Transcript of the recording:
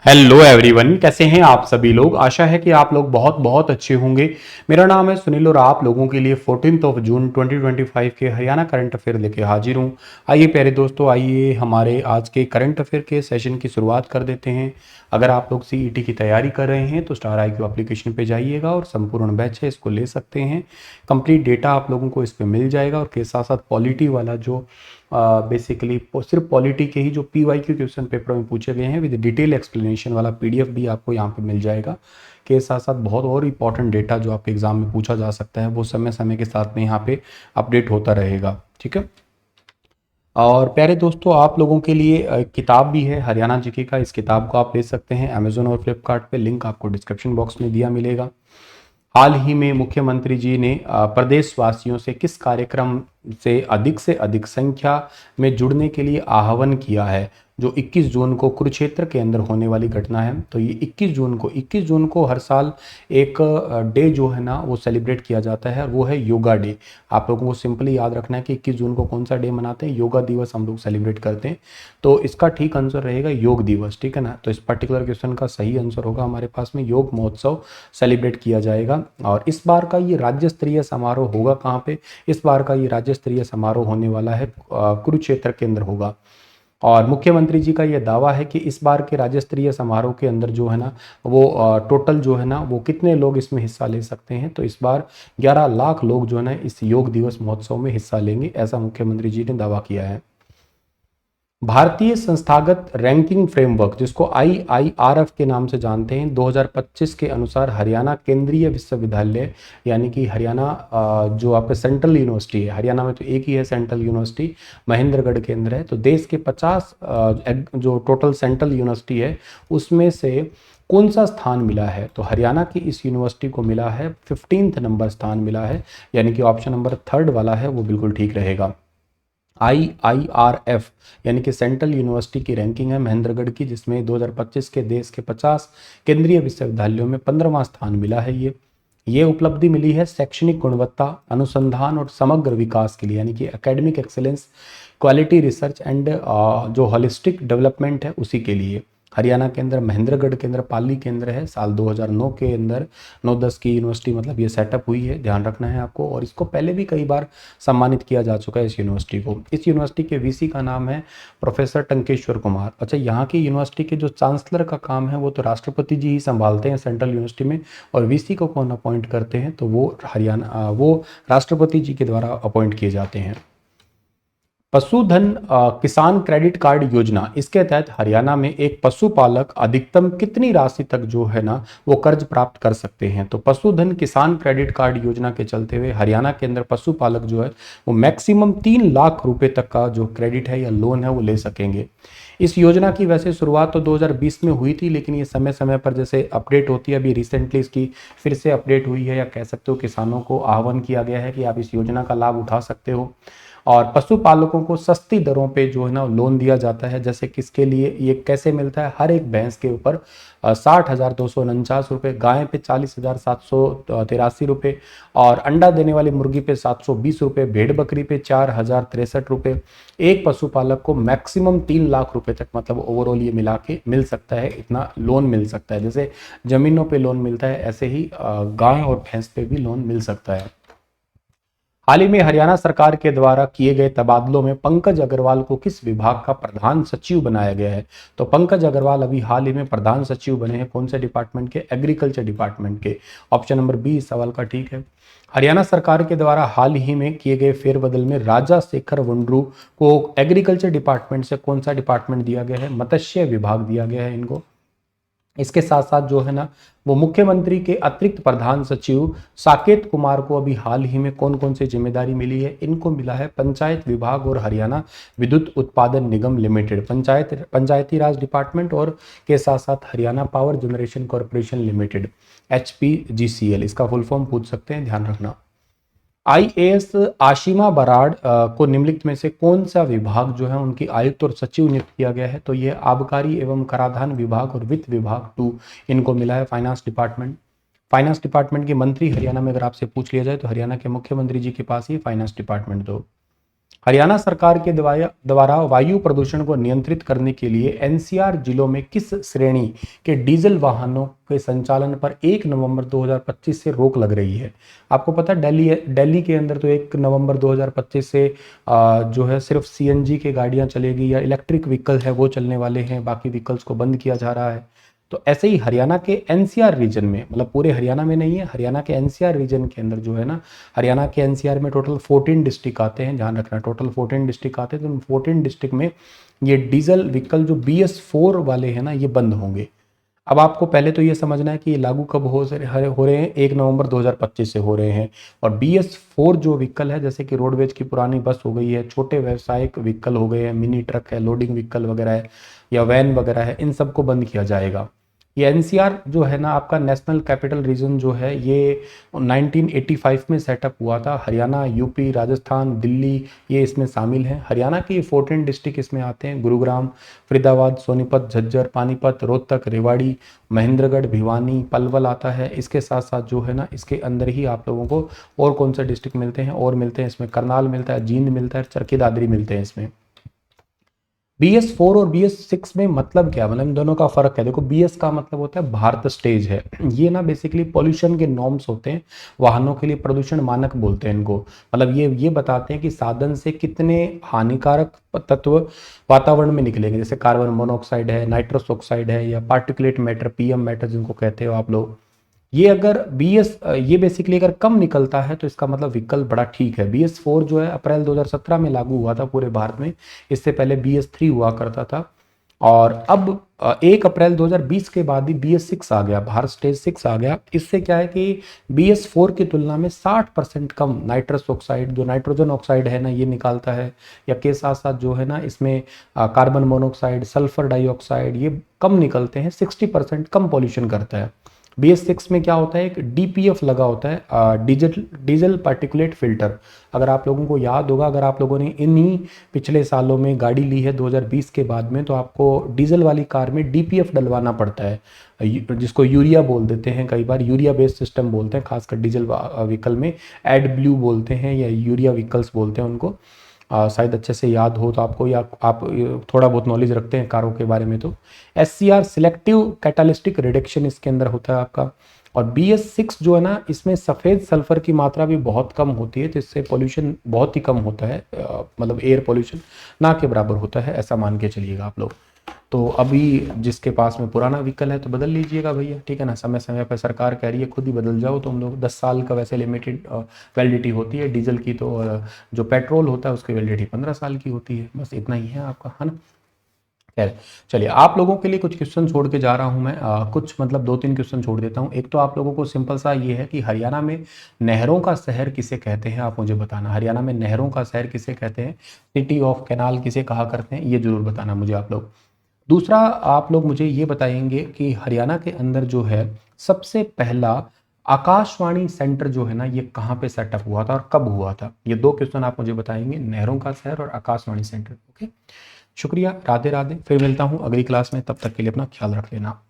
Hello everyone, कैसे हैं आप सभी लोग। आशा है कि आप लोग बहुत बहुत अच्छे होंगे। मेरा नाम है सुनील और आप लोगों के लिए 14 जून 2025 के हरियाणा करंट अफेयर लेके हाजिर हूं। आइए प्यारे दोस्तों, आइए हमारे आज के करंट अफेयर के सेशन की शुरुआत कर देते हैं। अगर आप लोग सीईटी की तैयारी कर रहे हैं तो स्टार IQ एप्लीकेशन पे जाइएगा और संपूर्ण बैच है इसको ले सकते हैं। कंप्लीट डेटा आप लोगों को इस पर मिल जाएगा और के साथ साथ पॉलिटी वाला जो बेसिकली सिर्फ पॉलिटी के ही जो PYQ क्वेश्चन पेपर में पूछे गए हैं विद डिटेल एक्सप्लेनेशन वाला PDF भी आपको यहाँ पे मिल जाएगा। के साथ साथ बहुत और इंपॉर्टेंट डेटा जो आपके एग्जाम में पूछा जा सकता है वो समय समय के साथ में यहाँ पे अपडेट होता रहेगा। ठीक है। और प्यारे दोस्तों, आप लोगों के लिए किताब भी है हरियाणा जीके का। इस किताब को आप ले सकते हैं अमेजोन और फ्लिपकार्ट पे, लिंक आपको डिस्क्रिप्शन बॉक्स में दिया मिलेगा। हाल ही में मुख्यमंत्री जी ने प्रदेशवासियों से किस कार्यक्रम से अधिक संख्या में जुड़ने के लिए आह्वान किया है। जो 21 जून को कुरुक्षेत्र के अंदर होने वाली घटना है, तो ये 21 जून को हर साल एक डे जो है ना वो सेलिब्रेट किया जाता है और वो है योगा डे। आप लोगों को सिंपली याद रखना है कि 21 जून को कौन सा डे मनाते हैं, योगा दिवस हम लोग सेलिब्रेट करते हैं। तो इसका ठीक आंसर रहेगा योग दिवस। ठीक है ना। तो इस पर्टिकुलर क्वेश्चन का सही आंसर होगा हमारे पास में योग महोत्सव सेलिब्रेट किया जाएगा। और इस बार का ये राज्य स्तरीय समारोह होगा कहाँ पे। इस बार का ये राज्य स्तरीय समारोह होने वाला है कुरुक्षेत्र के अंदर होगा। और मुख्यमंत्री जी का ये दावा है कि इस बार के राज्य स्तरीय समारोह के अंदर जो है ना वो टोटल जो है ना वो कितने लोग इसमें हिस्सा ले सकते हैं। तो इस बार 11 लाख लोग जो है ना इस योग दिवस महोत्सव में हिस्सा लेंगे, ऐसा मुख्यमंत्री जी ने दावा किया है। भारतीय संस्थागत रैंकिंग फ्रेमवर्क, जिसको IIRF के नाम से जानते हैं, 2025 के अनुसार हरियाणा केंद्रीय विश्वविद्यालय यानी कि हरियाणा जो आपका सेंट्रल यूनिवर्सिटी है, हरियाणा में तो एक ही है सेंट्रल यूनिवर्सिटी, महेंद्रगढ़ के अंदर है। तो देश के 50 जो टोटल सेंट्रल यूनिवर्सिटी है उसमें से कौन सा स्थान मिला है। तो हरियाणा की इस यूनिवर्सिटी को मिला है 15th नंबर स्थान मिला है, यानी कि ऑप्शन नंबर 3 वाला है वो बिल्कुल ठीक रहेगा। IIRF यानी कि सेंट्रल यूनिवर्सिटी की रैंकिंग है महेंद्रगढ़ की, जिसमें 2025 के देश के 50 केंद्रीय विश्वविद्यालयों में 15वां स्थान मिला है। ये उपलब्धि मिली है शैक्षणिक गुणवत्ता, अनुसंधान और समग्र विकास के लिए, यानी कि academic excellence, quality research and जो होलिस्टिक डेवलपमेंट है उसी के लिए। हरियाणा के अंदर महेंद्रगढ़ के अंदर पाली केंद्र है। साल 2009 के अंदर 9-10 की यूनिवर्सिटी मतलब ये सेटअप हुई है, ध्यान रखना है आपको। और इसको पहले भी कई बार सम्मानित किया जा चुका है इस यूनिवर्सिटी को। इस यूनिवर्सिटी के VC का नाम है प्रोफेसर टंकेश्वर कुमार। अच्छा, यहाँ की यूनिवर्सिटी के जो चांसलर का काम है वो तो राष्ट्रपति जी ही संभालते हैं सेंट्रल यूनिवर्सिटी में, और VC को कौन अपॉइंट करते हैं तो वो राष्ट्रपति जी के द्वारा अपॉइंट किए जाते हैं। पशुधन किसान क्रेडिट कार्ड योजना, इसके तहत हरियाणा में एक पशुपालक अधिकतम कितनी राशि तक जो है ना वो कर्ज प्राप्त कर सकते हैं। तो पशुधन किसान क्रेडिट कार्ड योजना के चलते हुए हरियाणा के अंदर पशुपालक जो है वो मैक्सिमम 3 लाख रुपए तक का जो क्रेडिट है या लोन है वो ले सकेंगे। इस योजना की वैसे शुरुआत तो 2020 में हुई थी, लेकिन ये समय समय पर जैसे अपडेट होती है, अभी रिसेंटली इसकी फिर से अपडेट हुई है, या कह सकते हो किसानों को आह्वान किया गया है कि आप इस योजना का लाभ उठा सकते हो। और पशुपालकों को सस्ती दरों पे जो है ना लोन दिया जाता है। जैसे किसके लिए ये कैसे मिलता है, हर एक भैंस के ऊपर 60,249 रुपये, गाय पे 40,783 रुपये, और अंडा देने वाली मुर्गी पे 720 रुपये, भेड़ बकरी पे 4,063 रुपये। एक पशुपालक को मैक्सिमम 3 लाख रुपए तक मतलब ओवरऑल ये मिला के मिल सकता है, इतना लोन मिल सकता है। जैसे जमीनों पे लोन मिलता है ऐसे ही गाय और भैंस पे भी लोन मिल सकता है। हाल ही में हरियाणा सरकार के द्वारा किए गए तबादलों में पंकज अग्रवाल को किस विभाग का प्रधान सचिव बनाया गया है। तो पंकज अग्रवाल अभी हाल ही में प्रधान सचिव बने हैं कौन से डिपार्टमेंट के, एग्रीकल्चर डिपार्टमेंट के। ऑप्शन नंबर बी इस सवाल का ठीक है। हरियाणा सरकार के द्वारा हाल ही में किए गए फेरबदल में राजा शेखर वुंड्रू को एग्रीकल्चर डिपार्टमेंट से कौन सा डिपार्टमेंट दिया गया है, मत्स्य विभाग दिया गया है इनको। इसके साथ साथ जो है ना वो मुख्यमंत्री के अतिरिक्त प्रधान सचिव साकेत कुमार को अभी हाल ही में कौन कौन सी जिम्मेदारी मिली है, इनको मिला है पंचायत विभाग और हरियाणा विद्युत उत्पादन निगम लिमिटेड, पंचायती राज डिपार्टमेंट, और के साथ साथ Haryana power generation corporation limited, HPGCL, इसका फुल फॉर्म पूछ सकते हैं, ध्यान रखना। IAS आशिमा बराड़ को निम्नलिखित में से कौन सा विभाग जो है उनकी आयुक्त और सचिव नियुक्त किया गया है। तो ये आबकारी एवं कराधान विभाग और वित्त विभाग 2 इनको मिला है। फाइनेंस डिपार्टमेंट, फाइनेंस डिपार्टमेंट के मंत्री हरियाणा में अगर आपसे पूछ लिया जाए तो हरियाणा के मुख्यमंत्री जी के पास ही फाइनेंस डिपार्टमेंट दो। हरियाणा सरकार के द्वारा वायु प्रदूषण को नियंत्रित करने के लिए एनसीआर जिलों में किस श्रेणी के डीजल वाहनों के संचालन पर 1 नवंबर 2025 से रोक लग रही है? आपको पता है दिल्ली के अंदर तो 1 नवंबर 2025 से जो है सिर्फ सीएनजी के गाड़ियां चलेगी या इलेक्ट्रिक व्हीकल है वो चलने वाले हैं, बाकी व्हीकल्स को बंद किया जा रहा है। तो ऐसे ही हरियाणा के एनसीआर रीजन में, मतलब पूरे हरियाणा में नहीं है, हरियाणा के एनसीआर रीजन के अंदर जो है ना, हरियाणा के एनसीआर में टोटल 14 डिस्ट्रिक्ट आते हैं, ध्यान रखना टोटल 14 डिस्ट्रिक्ट आते हैं। तो उन 14 डिस्ट्रिक्ट में ये डीजल व्हीकल जो BS4 वाले हैं ना, ये बंद होंगे। अब आपको पहले तो ये समझना है कि ये लागू कब हो रहे हैं, 1 नवंबर 2025 से हो रहे हैं। और BS4 जो व्हीकल है, जैसे कि रोडवेज की पुरानी बस हो गई है, छोटे व्यवसायिक व्हीकल हो गए हैं, मिनी ट्रक है, लोडिंग व्हीकल वगैरह है या वैन वगैरह है, इन सबको बंद किया जाएगा। ये एनसीआर जो है ना आपका नेशनल कैपिटल रीजन जो है, ये 1985 में सेटअप हुआ था। हरियाणा, यूपी, राजस्थान, दिल्ली ये इसमें शामिल हैं। हरियाणा के 14 डिस्ट्रिक्ट इसमें आते हैं: गुरुग्राम, फरीदाबाद, सोनीपत, झज्जर, पानीपत, रोहतक, रेवाड़ी, महेंद्रगढ़, भिवानी, पलवल आता है। इसके साथ साथ जो है ना, इसके अंदर ही आप लोगों को और कौन से डिस्ट्रिक्ट मिलते हैं, और मिलते हैं इसमें करनाल मिलता है, जींद मिलता है, चरखी दादरी मिलते हैं इसमें। BS4 और BS6 में मतलब क्या, मतलब इन दोनों का फर्क है। देखो, BS का मतलब होता है भारत स्टेज है, ये ना बेसिकली पोल्यूशन के नॉर्म्स होते हैं, वाहनों के लिए प्रदूषण मानक बोलते हैं इनको। मतलब ये बताते हैं कि साधन से कितने हानिकारक तत्व वातावरण में निकलेंगे, जैसे कार्बन मोनोऑक्साइड है, नाइट्रस ऑक्साइड है, या पार्टिकुलेट मैटर, PM मैटर जिनको कहते हो आप लोग। ये अगर ये बेसिकली अगर कम निकलता है तो इसका मतलब व्हीकल बड़ा ठीक है। BS4 जो है अप्रैल 2017 में लागू हुआ था पूरे भारत में, इससे पहले BS3 हुआ करता था। और अब 1 अप्रैल 2020 के बाद ही BS6 आ गया, भारत स्टेज 6 आ गया। इससे क्या है कि BS4 की तुलना में 60% कम नाइट्रस ऑक्साइड, जो नाइट्रोजन ऑक्साइड है ना, ये निकालता है। या के साथ साथ जो है ना, इसमें कार्बन मोनोऑक्साइड, सल्फर डाइऑक्साइड ये कम निकलते हैं, 60% कम पॉल्यूशन करता है। BS6 में क्या होता है, एक DPF लगा होता है, डीजल पार्टिकुलेट फिल्टर। अगर आप लोगों को याद होगा, अगर आप लोगों ने इन्हीं पिछले सालों में गाड़ी ली है 2020 के बाद में, तो आपको डीजल वाली कार में DPF डलवाना पड़ता है, जिसको यूरिया बोल देते हैं, कई बार यूरिया बेस्ड सिस्टम बोलते हैं, खासकर डीजल व्हीकल में एड ब्लू बोलते हैं या यूरिया व्हीकल्स बोलते हैं उनको। शायद अच्छे से याद हो तो आपको, या आप थोड़ा बहुत नॉलेज रखते हैं कारों के बारे में तो। SCR सिलेक्टिव कैटालिस्टिक रिडक्शन इसके अंदर होता है आपका। और BS6 जो है ना, इसमें सफ़ेद सल्फर की मात्रा भी बहुत कम होती है, तो इससे पोल्यूशन बहुत ही कम होता है, मतलब एयर पोल्यूशन ना के बराबर होता है, ऐसा मान के चलिएगा आप लोग। तो अभी जिसके पास में पुराना व्हीकल है तो बदल लीजिएगा भैया, ठीक है ना, समय समय पर सरकार कह रही है खुद ही बदल जाओ तुम लोग। 10 साल का वैसे लिमिटेड वैलिडिटी होती है डीजल की, तो जो पेट्रोल होता है उसकी वैलिडिटी 15 साल की होती है। बस इतना ही है आपका, है ना। खैर, चलिए आप लोगों के लिए कुछ क्वेश्चन छोड़ के जा रहा हूं मैं, कुछ मतलब 2-3 क्वेश्चन छोड़ देता हूं। एक तो आप लोगों को सिंपल सा ये है कि हरियाणा में नहरों का शहर किसे कहते हैं, आप मुझे बताना। हरियाणा में नहरों का शहर किसे कहते हैं, सिटी ऑफ कैनाल किसे कहा करते हैं, ये जरूर बताना मुझे आप लोग। दूसरा, आप लोग मुझे ये बताएंगे कि हरियाणा के अंदर जो है सबसे पहला आकाशवाणी सेंटर जो है ना, ये कहाँ पे सेटअप हुआ था और कब हुआ था। ये 2 क्वेश्चन आप मुझे बताएंगे, नहरों का शहर और आकाशवाणी सेंटर। ओके, शुक्रिया, राधे राधे। फिर मिलता हूँ अगली क्लास में, तब तक के लिए अपना ख्याल रख लेना।